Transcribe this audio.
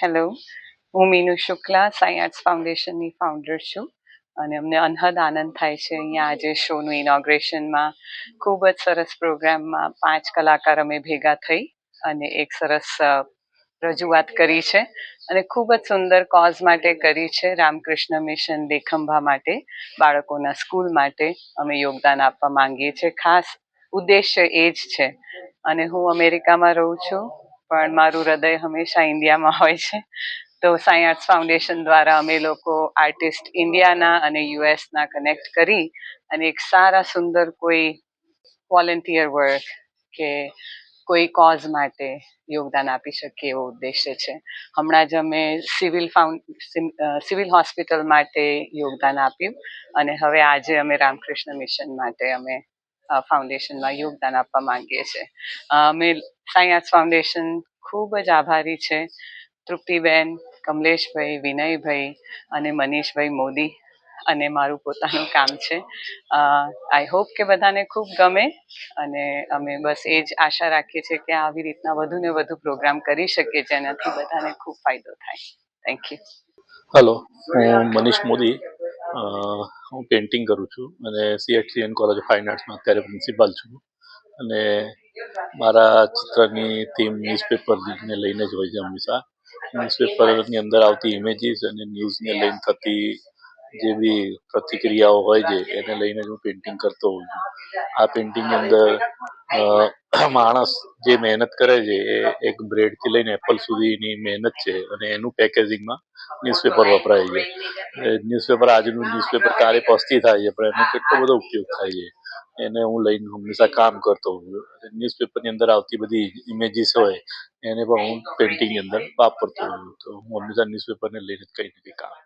Hello, હું Meenu Shukla, Sai arts ફાઉન્ડેશનની founder છું અને અમને અનહદ આનંદ થાય છે અહીંયા આજે શોનું ઇનોગ્રેશનમાં. ખૂબ જ સરસ પ્રોગ્રામમાં 5 કલાકાર અમે ભેગા થઈ અને એક સરસ રજૂઆત કરી છે અને ખૂબ જ સુંદર કોઝ માટે કરી છે. રામકૃષ્ણ મિશન દેખંભા માટે, બાળકોના સ્કૂલ માટે અમે યોગદાન આપવા માંગીએ છીએ. ખાસ ઉદ્દેશ્ય એ જ છે. અને હું અમેરિકામાં રહું છું પણ મારું હૃદય હંમેશા ઇન્ડિયામાં હોય છે. તો સાઈ આર્ટ્સ ફાઉન્ડેશન દ્વારા અમે લોકો આર્ટિસ્ટ ઇન્ડિયાના અને યુએસના કનેક્ટ કરી અને એક સારા સુંદર કોઈ વોલેન્ટિયર વર્ક કે કોઈ કોઝ માટે યોગદાન આપી શકીએ એવો ઉદ્દેશ્ય છે. હમણાં જ અમે સિવિલ હોસ્પિટલ માટે યોગદાન આપ્યું અને હવે આજે અમે રામકૃષ્ણ મિશન માટે અમે ફાઉન્ડેશનમાં યોગદાન આપવા માંગીએ છીએ. અમે સાઈ આર્ટ્સ ફાઉન્ડેશન ખૂબ જ આભારી છે તૃપ્તિબેન, કમલેશભાઈ, વિનયભાઈ અને મનીષભાઈ મોદી અને મારું પોતાનું કામ છે. આઈ હોપ કે બધાને ખૂબ ગમે અને અમે બસ એ જ આશા રાખીએ છીએ કે આવી રીતના વધુ ને વધુ પ્રોગ્રામ કરી શકીએ જેનાથી બધાને ખૂબ ફાયદો થાય. Thank you. હેલો, હું મનીષ મોદી. હું પેઇન્ટિંગ કરું છું અને CHCN કોલેજ ઓફ ફાઇન આર્ટ્સમાં અત્યારે પ્રિન્સિપાલ છું. અને મારા ચિત્રની થીમ ન્યૂઝપેપરને લઈને જ હોય છે હંમેશા. ન્યૂઝપેપરની અંદર આવતી ઇમેજીસ અને ન્યૂઝને લઈને થતી જે બી પ્રતિક્રિયાઓ હોય છે એને લઈને હું પેઇન્ટિંગ કરતો હોઉં છું. આ પેઇન્ટિંગની અંદર માણસ જે મહેનત કરે છે એ એક બ્રેડથી લઈને એપલ સુધીની મહેનત છે અને એનું પેકેજિંગમાં ન્યૂઝપેપર વપરાય છે. ન્યૂઝપેપર આજનું ન્યૂઝપેપર કાલે પસ્તી થાય છે પણ એનો કેટલો બધો ઉપયોગ થાય છે એને હું લઈને હંમેશા કામ કરતો હોઉં છું. ન્યૂઝપેપરની અંદર આવતી બધી ઇમેજીસ હોય એને પણ હું પેઇન્ટિંગની અંદર વાપરતો હોઉં. તો હું હંમેશા ન્યૂઝપેપરને લઈને કંઈ ને કંઈ કામ